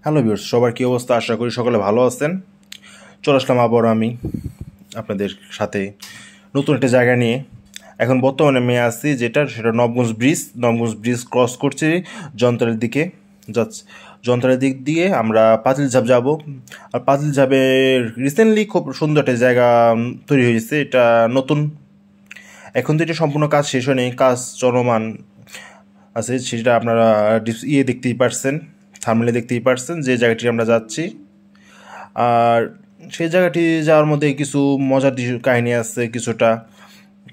Hello viewers, সবার কী অবস্থা? আশা করি সকলে ভালো আছেন। চলে আসলাম আবার আমি আপনাদের সাথে নতুন একটা জায়গা নিয়ে। এখন বর্তমানে আমি আছি সেটা নবগঞ্জ ব্রিজ ক্রস করছি যন্ত্রের দিকে যাচ্ছি। যন্ত্রের দিক দিয়ে আমরা পাতিলঝাপ যাব। আর পাতিলঝাপে রিসেন্টলি খুব সুন্দর একটা জায়গা তৈরি হয়েছে, এটা নতুন। এখন তো এটা সম্পূর্ণ কাজ শেষ হয়নি, কাজ চলমান আছে। সেটা আপনারা দেখতেই পারছেন, থাম্বনেলে দেখতেই পারছেন যে জায়গাটি আমরা যাচ্ছি। আর সেই জায়গাটি যাওয়ার মধ্যে কিছু মজার কাহিনী আছে, কিছুটা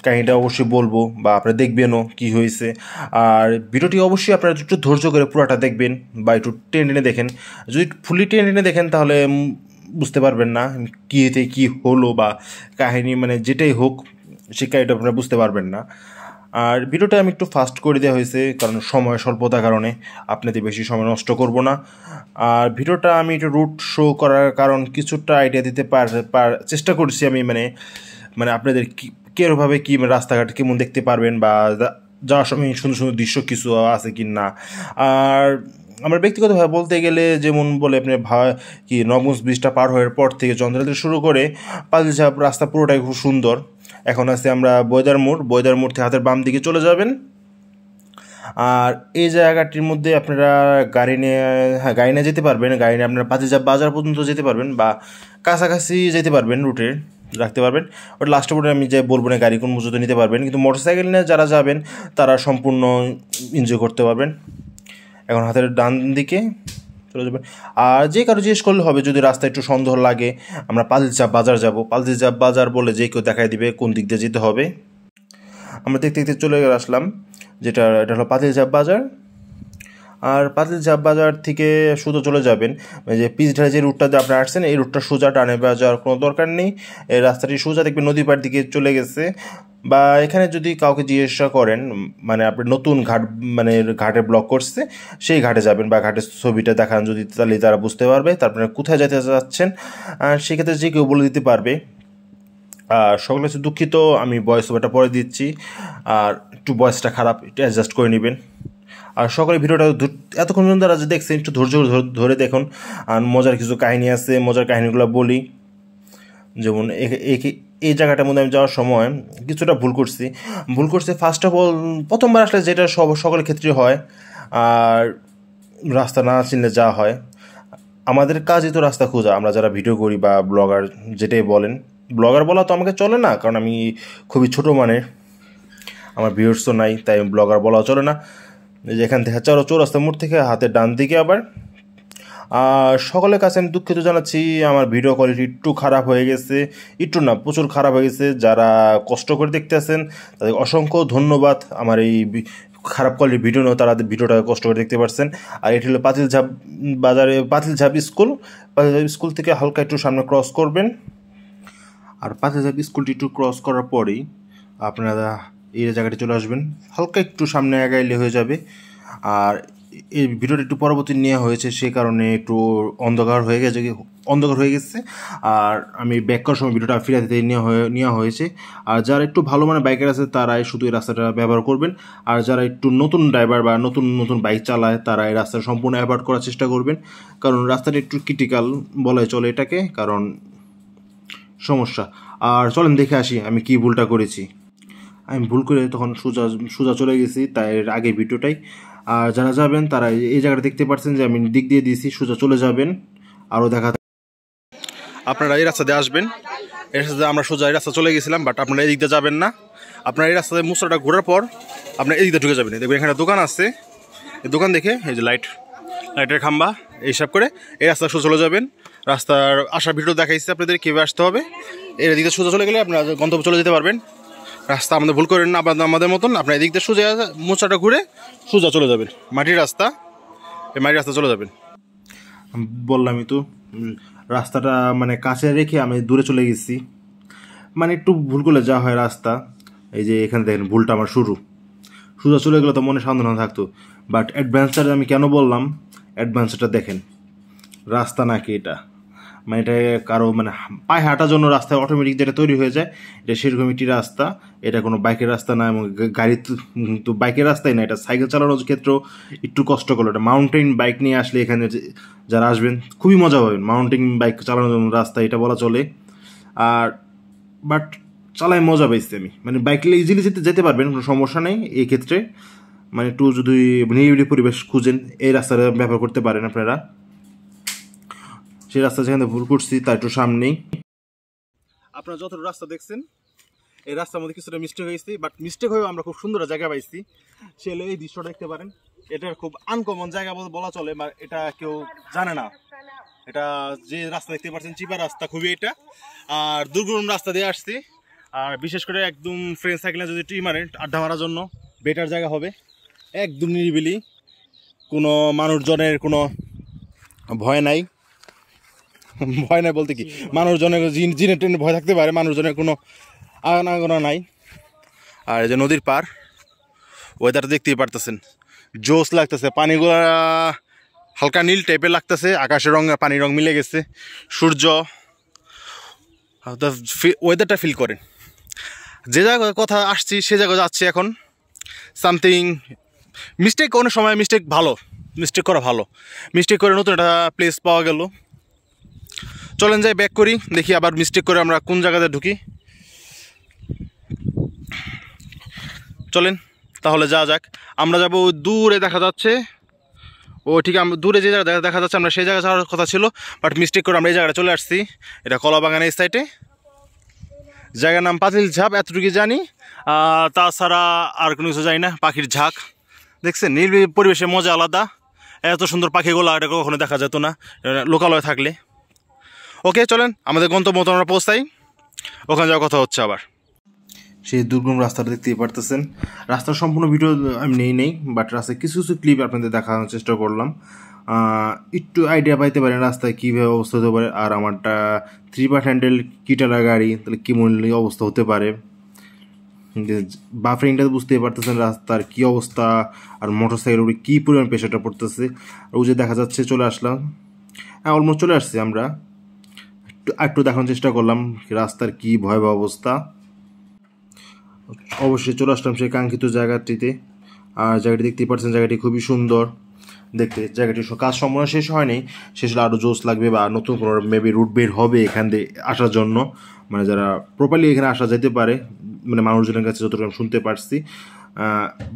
কাহিনীটা অবশ্যই বলবো বা আপনারা দেখবেনও কী হয়েছে। আর ভিডিওটি অবশ্যই আপনারা একটু ধৈর্য করে পুরোটা দেখবেন বা একটু টেনে দেখেন। যদি ফুলি টেনে দেখেন তাহলে বুঝতে পারবেন না কী হলো বা কাহিনী, মানে যেটাই হোক সেই কাহিনীটা আপনারা বুঝতে পারবেন না। আর ভিডিওটা আমি একটু ফাস্ট করে দেওয়া হয়েছে, কারণ সময় স্বল্পতার কারণে আপনাদের বেশি সময় নষ্ট করব না। আর ভিডিওটা আমি একটু রুট শো করার কারণ কিছুটা আইডিয়া দিতে চেষ্টা করছি আমি, মানে আপনাদের কীভাবে কী রাস্তাঘাট কেমন দেখতে পারবেন বা যাওয়ার সময় সুন্দর সুন্দর দৃশ্য কিছু আছে কি না। আর আমার ব্যক্তিগতভাবে বলতে গেলে যেমন বলে আপনি নবগঞ্জ ব্রিজটা পার হওয়ার পর থেকে যন্ত্রাতে শুরু করে পাতিলঝাপ রাস্তা পুরোটাই খুব সুন্দর। এখন আছে আমরা বয়দার মোড় থেকে হাতের বাম দিকে চলে যাবেন। আর এই জায়গাটির মধ্যে আপনারা গাড়ি নিয়ে যেতে পারবেন। গাড়ি নিয়ে আপনারা পাতিলঝাপ বাজার পর্যন্ত যেতে পারবেন বা কাছাকাছি যেতে পারবেন, রুটে রাখতে পারবেন। ওটা লাস্টে পরে আমি যে বলবো না গাড়ি কোন পর্যন্ত নিতে পারবেন, কিন্তু মোটরসাইকেল নিয়ে যারা যাবেন তারা সম্পূর্ণ এনজয় করতে পারবেন। এখন হাতের ডান দিকে চলে যাবেন। আর যে কারো জিজ্ঞেস করলে হবে, যদি রাস্তা একটু সন্দেহ লাগে আমরা পাতিলঝাপ বাজার যাব, পাতিলঝাপ বাজার বলে যে কেউ দেখাই দিবে কোন দিক দিয়ে যেতে হবে। আমরা দেখতে দেখতে চলে আসলাম, এটা হলো পাতিলঝাপ বাজার। আর পাতিলঝাপ বাজার থেকে সোজা চলে যাবেন, যে পিচঢালা যে রুটটা দিয়ে আপনারা আসছেন এই রুটটা সোজা, ডানে বা যাওয়ার কোনো দরকার নেই। এই রাস্তাটি সোজা দেখবেন নদী পাড় দিকে চলে গেছে। বা এখানে যদি কাউকে জিজ্ঞাসা করেন, মানে আপনি নতুন ঘাট, মানে ঘাটে ব্লক করছে সেই ঘাটে যাবেন বা ঘাটের ছবিটা দেখান যদি, তাহলে তারা বুঝতে পারবে তারপরে কোথায় যেতে যাচ্ছেন। আর সেক্ষেত্রে যে কেউ বলে দিতে পারবে। আর সকলে হচ্ছে দুঃখিত, আমি ভয়েস ওভারটা পরে দিচ্ছি, আর একটু ভয়েসটা খারাপ, একটু অ্যাডজাস্ট করে নেবেন। আর সকলে ভিডিওটা এতক্ষণ যারা যে দেখছেন একটু ধৈর্য ধরে দেখুন। আর মজার কিছু কাহিনী আছে, মজার কাহিনীগুলো বলি। যেমন এই জায়গাটার মধ্যে আমি যাওয়ার সময় কিছুটা ভুল করছি। ফার্স্ট অফ অল প্রথমবার আসলে যেটা সকলের ক্ষেত্রে হয়, আর রাস্তা না চিনলে যা হয়। আমাদের কাজই তো রাস্তা খোঁজা, আমরা যারা ভিডিও করি বা ব্লগার যেটাই বলেন। ব্লগার বলা তো আমাকে চলে না, কারণ আমি খুবই ছোটো মানের, আমার ভিউয়ার্স তো নাই, তাই ব্লগার বলা চলে না। যেখান থেকে চৌরাস্তা মোড় থেকে হাতের ডান দিকে আবার। আর সকলের কাছে আমি দুঃখিত জানাচ্ছি, আমার ভিডিও কোয়ালিটি একটু খারাপ হয়ে গেছে, একটু না প্রচুর খারাপ হয়ে গেছে। যারা কষ্ট করে দেখতে আছেন তাদের অসংখ্য ধন্যবাদ। আমার এই খারাপ কোয়ালিটির ভিডিও নয়, তারা ভিডিওটা কষ্ট করে দেখতে পারছেন। আর এটি হলো পাতিলঝাপ বাজারে পাতিলঝাপ স্কুল থেকে হালকা একটু সামনে ক্রস করবেন। আর পাতিলঝাপ স্কুলটি একটু ক্রস করার পরেই আপনারা এই জায়গাটি চলে আসবেন, হালকা একটু সামনে আগাইলে হয়ে যাবে। আর এই ভিডিওটা একটু পরবর্তী নেওয়া হয়েছে, সে কারণে একটু অন্ধকার হয়ে গেছে। আর আমি ব্যাক করার সময় ভিডিওটা ফিরাতে নেওয়া হয়েছে। আর যারা একটু ভালো মানে বাইকার আছে তারাই শুধু এই রাস্তাটা ব্যবহার করবেন। আর যারা একটু নতুন ড্রাইভার বা নতুন বাইক চালায় তারা এই রাস্তা সম্পূর্ণ অ্যাভয়েড করার চেষ্টা করবেন, কারণ রাস্তাটা একটু ক্রিটিক্যাল বলাই চলে এটাকে, কারণ সমস্যা। আর চলেন দেখে আসি আমি কি ভুলটা করেছি। আমি ভুল করে তখন সোজা চলে গেছি, তাই আগের ভিডিওটাই। আর যারা যাবেন তারা এই জায়গাটা দেখতে পাচ্ছেন যে আমি দিক দিয়ে দিয়েছি, সোজা চলে যাবেন। আরও আপনারা এই রাস্তা দিয়ে আসবেন, এর সাথে আমরা সোজা এই রাস্তা চলে গেছিলাম, বাট আপনারা এই দিক দিয়ে যাবেন না। আপনারা এই রাস্তাতে মুসরাটা ঘোরার পর আপনারা এই দিক দিয়ে ঢুকে যাবেন। দেখবেন এখানে দোকান আছে, এই দোকান দেখে এই যে লাইটের খাম্বা এইসব করে এই রাস্তা সোজা চলে যাবেন। রাস্তার আসার ভিডিও দেখাইছে আপনাদের কীভাবে আসতে হবে। এর দিকে সোজা চলে গেলে আপনারা গন্তব্য চলে যেতে পারবেন। রাস্তা আমাদের ভুল করেন না, আমাদের মতন আপনার এদিক দিয়ে সোজা মোচাটা ঘুরে সোজা চলে যাবেন, মাটির রাস্তা, এই মাটির রাস্তা চলে যাবেন। বললামই তো, রাস্তাটা মানে কাছে রেখে আমি দূরে চলে গেছি, মানে একটু ভুল করলে যা হয় রাস্তা। এই যে এখানে দেখেন ভুলটা আমার সোজা চলে গেলে তো মনে সান্ত্বনা থাকতো। বাট অ্যাডভেঞ্চার আমি কেন বললাম, অ্যাডভেঞ্চারটা দেখেন, রাস্তা নাকি এটা, মানে এটা কারো মানে পায়ে হাঁটার জন্য রাস্তায় অটোমেটিক যেটা তৈরি হয়ে যায়, এটা সেরকম একটি রাস্তা। এটা কোনো বাইকের রাস্তা না, এবং গাড়ি তো বাইকের রাস্তাই না, এটা সাইকেল চালানোর ক্ষেত্রেও একটু কষ্ট করলো। এটা মাউন্টেন বাইক নিয়ে আসলে এখানে যারা আসবেন খুবই মজা পাবেন। মাউন্টেন বাইক চালানোর জন্য রাস্তা এটা বলা চলে। আর বাট চালায় মজা পাইছি আমি, মানে বাইক ইজিলি যেতে পারবেন, কোনো সমস্যা নেই এই ক্ষেত্রে। মানে একটু যদি নিরিবিলি পরিবেশ খুঁজেন এই রাস্তাটা ব্যবহার করতে পারেন আপনারা। সেই রাস্তা যেখানে ভুল করছি তার একটু সামনেই আপনারা যত রাস্তা দেখছেন, এই রাস্তার মধ্যে কিছুটা মিস্টেক হয়েছে, বাট মিস্টেক হয়েও আমরা খুব সুন্দর জায়গা পাইছি। সেলে এই দৃশ্যটা দেখতে পারেন, এটা খুব আনকমন জায়গা বলা চলে, বা এটা কেউ জানে না। এটা যে রাস্তা দেখতে পাচ্ছেন চিপা রাস্তা খুবই এটা, আর দুর্গম রাস্তা দিয়ে আসছি। আর বিশেষ করে একদম ফ্রেন্ড সাইকেলে যদি ট্রি মারেন আড্ডা মারার জন্য বেটার জায়গা হবে। একদম নিরিবিলি, কোনো মানুষজনের কোনো ভয় নাই। ভয় নাই বলতে কি, মানুষজনের জিনে টেনে ভয় থাকতে পারে, মানুষজনের কোনো আনাগোনা নাই। আর এই যে নদীর পার, ওয়েদারটা দেখতেই পারতেছেন, জোস লাগতেছে। পানিগুলা হালকা নীল টাইপের লাগতেছে, আকাশের রঙ পানির রং মিলে গেছে, সূর্য, ওয়েদারটা ফিল করেন। যে জায়গায় কথা আসছি সে জায়গায় যাচ্ছি এখন। সামথিং মিস্টেক, কোনো সময় মিস্টেক ভালো, মিস্টেক করা ভালো। মিস্টেক করে নতুন একটা প্লেস পাওয়া গেল। চলেন যাই ব্যাক করি, দেখি আবার মিস্টেক করে আমরা কোন জায়গাতে ঢুকি। চলেন তাহলে যাওয়া যাক। আমরা যাব দূরে দেখা যাচ্ছে, ও ঠিক দূরে যে জায়গা দেখা যাচ্ছে আমরা সেই জায়গায় যাওয়ার কথা ছিল, বাট মিস্টেক করে আমরা এই জায়গাটা চলে আসছি। এটা কলাবাগানের সাইডে, জায়গার নাম পাতিল ঝাপ, এতটুকু জানি। তাছাড়া আর কোনো কিছু জানি না। পাখির ঝাঁক দেখছেন, নির্বিঘ্ন পরিবেশের মজা আলাদা। এত সুন্দর পাখিগুলো এটা কখনো দেখা যেত না লোকালয়ে থাকলে। ওকে চলেন আমাদের গন্তব্য মতো আমরা পৌঁছাই, ওখানে যাওয়ার কথা হচ্ছে আবার। সেই দুর্গম রাস্তাটা দেখতেই পারতেছেন। রাস্তার সম্পূর্ণ ভিডিও আমি নেই, বাট রাস্তায় কিছু কিছু ক্লিপ আপনাদের দেখানোর চেষ্টা করলাম, একটু আইডিয়া পাইতে পারেন রাস্তায় কীভাবে অবস্থা হতে পারে। আর আমারটা 3 বার হ্যান্ডেল কিটালা গাড়ি, তাহলে কী মূল্য অবস্থা হতে পারে। বাফারিংটা বুঝতেই পারতেছেন রাস্তার কী অবস্থা, আর মোটর সাইকেলের উপরে কী পরিমাণ প্রেশারটা পড়তেছে। আর ওই যে দেখা যাচ্ছে চলে আসলাম, হ্যাঁ অলমোস্ট চলে আসছি আমরা। একটু দেখানোর চেষ্টা করলাম রাস্তার কী ভয়াবহ অবস্থা। অবশ্যই চলে আসলাম সেই কাঙ্ক্ষিত জায়গাটিতে। আর জায়গাটি দেখতেই পাচ্ছেন, জায়গাটি খুবই সুন্দর দেখতে। জায়গাটির কাজ সম্পূর্ণ শেষ হয়নি, শেষ হলে আরও জোস লাগবে, বা নতুন কোনো মেবি রুট বের হবে এখান দিয়ে আসার জন্য, মানে যারা প্রপারলি এখানে আসা যেতে পারে, মানে মানুষজনের কাছে যতটুকু আমি শুনতে পারছি।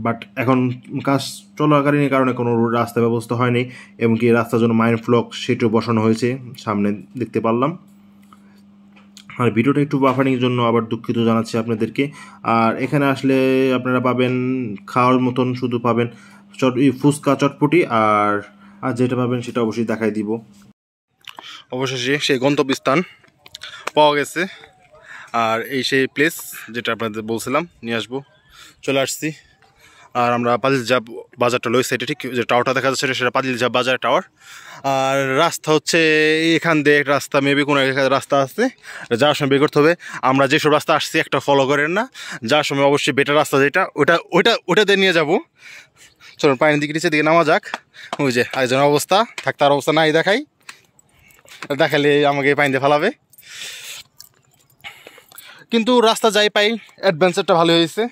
বাট এখন কাজ চলাকালীন কারণে কোনো রাস্তা ব্যবস্থা হয়নি, এমনকি রাস্তার জন্য মাইন ফ্লক সেটিও বসানো হয়েছে সামনে দেখতে পারলাম। আর ভিডিওটা একটু বাফারিংয়ের জন্য আবার দুঃখিত জানাচ্ছি আপনাদেরকে। আর এখানে আসলে আপনারা পাবেন খাওয়ার মতন, শুধু পাবেন ফুচকা চটপটি, আর যেটা পাবেন সেটা অবশ্যই দেখাই দিব। অবশেষে সেই গন্তব্যস্থান পাওয়া গেছে, আর এই সেই প্লেস যেটা আপনাদের বলছিলাম নিয়ে আসবো, চলে আসছি। আর আমরা পাতিলঝাপ বাজারটা লই সাইডে, ঠিক যে টাওয়ারটা দেখা যাচ্ছে সেটা পাতিলঝাপ বাজার টাওয়ার। আর রাস্তা হচ্ছে এখান দিয়ে একটা রাস্তা, মেবি কোনো রাস্তা আছে যাওয়ার সময় বের করতে হবে। আমরা যেসব রাস্তা আসছি একটা ফলো করেন না, যাওয়ার সময় অবশ্যই বেটার রাস্তা যেটা ওটাতে নিয়ে যাবো। চলুন পানির দিকে নিচের দিকে নামা যাক। ওই যে আরেকজনের অবস্থা, থাক তার অবস্থা নাই দেখাই, দেখালে আমাকে পানিতে ফেলাবে। কিন্তু রাস্তা যাই পাই অ্যাডভেঞ্চারটা ভালো হয়েছে,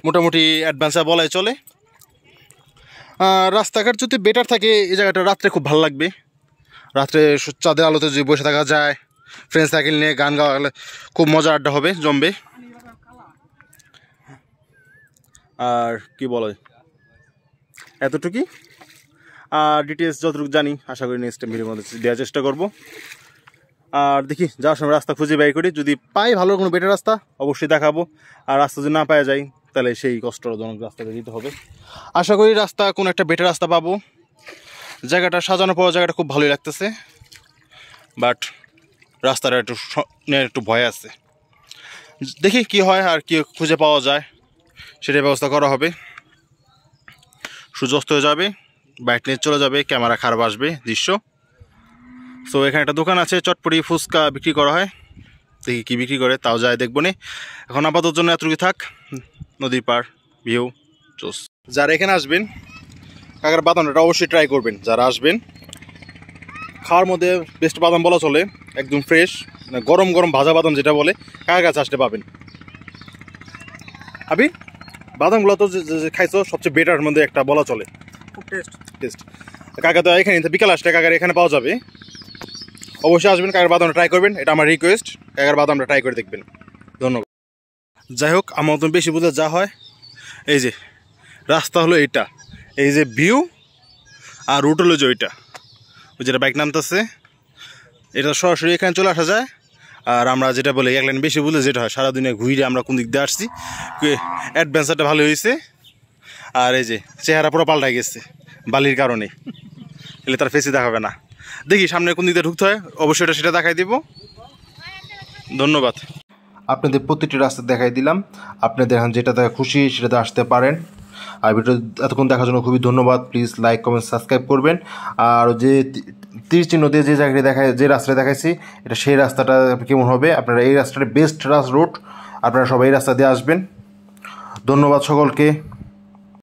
মোটামুটি অ্যাডভেঞ্চার বলাই চলে। রাস্তাঘাট যদি বেটার থাকে এই জায়গাটা রাত্রে খুব ভালো লাগবে। রাত্রে চাঁদের আলোতে যদি বসে থাকা যায়, ফ্রেন্ড সাইকেল নিয়ে গান গাওয়া গেলে খুব মজা আড্ডা হবে, জমবে। আর কি বলে এতটুকুই। আর ডিটেলস যতটুকু জানি আশা করি নেক্সট টাইম ভিডিওর মধ্যে দেওয়ার চেষ্টা করব। আর দেখি যাওয়ার সময় রাস্তা খুঁজে বের করি, যদি পাই ভালো কোনো বেটার রাস্তা অবশ্যই দেখাবো। আর রাস্তা যদি না পাওয়া যায় তাহলে সেই কষ্টজনক রাস্তাটা দিতে হবে। আশা করি রাস্তা কোনো একটা বেটার রাস্তা পাবো। জায়গাটা সাজানো পাওয়া, জায়গাটা খুব ভালোই লাগতেছে, বাট রাস্তাটা একটু ভয় আছে। দেখি কি হয় আর কি খুঁজে পাওয়া যায় সেটার ব্যবস্থা করা হবে। সূর্যাস্ত হয়ে যাবে, বাইক নিয়ে চলে যাবে, ক্যামেরা খারাপ আসবে দৃশ্য। সো এখানে একটা দোকান আছে, চটপটি ফুচকা বিক্রি করা হয়, দেখি কী বিক্রি করে তাও যায় দেখবো নি। এখন আপাতত জন্য এতটুকু থাক। নদীর পার ভিউ জোস। যারা এখানে আসবেন কাকার বাদামটা অবশ্যই ট্রাই করবেন, যারা আসবেন খাওয়ার মধ্যে বেস্ট বাদাম বলা চলে, একদম ফ্রেশ, মানে গরম গরম ভাজা বাদাম যেটা বলে, কার কাছে আসলে পাবেন। আবি বাদামগুলো তো যে খাইছো সবচেয়ে বেটার মধ্যে একটা বলা চলে, খুব টেস্ট। কাকা তো এখানে বিকাল আসলে কাকার এখানে পাওয়া যাবে, অবশ্যই আসবেন, কাকার বাদামটা ট্রাই করবেন, এটা আমার রিকোয়েস্ট, কাকার বাদামটা ট্রাই করে দেখবেন। ধন্যবাদ। যাই হোক, আমার মতন বেশি বুঝলে যা হয়, এই যে রাস্তা হলো এইটা, এই যে ভিউ, আর রুট হলো যে ওইটা, ওই যেটা বাইক নামতেছে, এটা সরাসরি এখানে চলে আসা যায়। আর আমরা যেটা বলি এক লাইন বেশি বুঝলে যেটা হয়, সারাদিনে ঘুরে আমরা কোন দিক দিয়ে আসছি, অ্যাডভেঞ্চারটা ভালো হয়েছে। আর এই যে চেহারা পুরো পাল্টাই গেছে বালির কারণে, এলে তার ফেসে দেখাবে না। দেখি সামনে কোন দিক দিয়ে ঢুকতে হয়, অবশ্যই এটা সেটা দেখাই দিব। ধন্যবাদ। আপনাদের প্রতিটি রাস্তা দেখাই দিলাম, আপনাদের এখন যেটা দেখা খুশি সেটাতে আসতে পারেন। আর ভিডিও এতক্ষণ দেখার জন্য খুবই ধন্যবাদ। প্লিজ লাইক, কমেন্ট, সাবস্ক্রাইব করবেন। আর যে তীর চিহ্ন দিয়ে যে জায়গায় দেখায়, যে রাস্তাটা দেখাইছি, এটা সেই রাস্তাটা কেমন হবে, আপনারা এই রাস্তাটা বেস্ট রুট, আপনারা সবাই এই রাস্তা দিয়ে আসবেন। ধন্যবাদ সকলকে।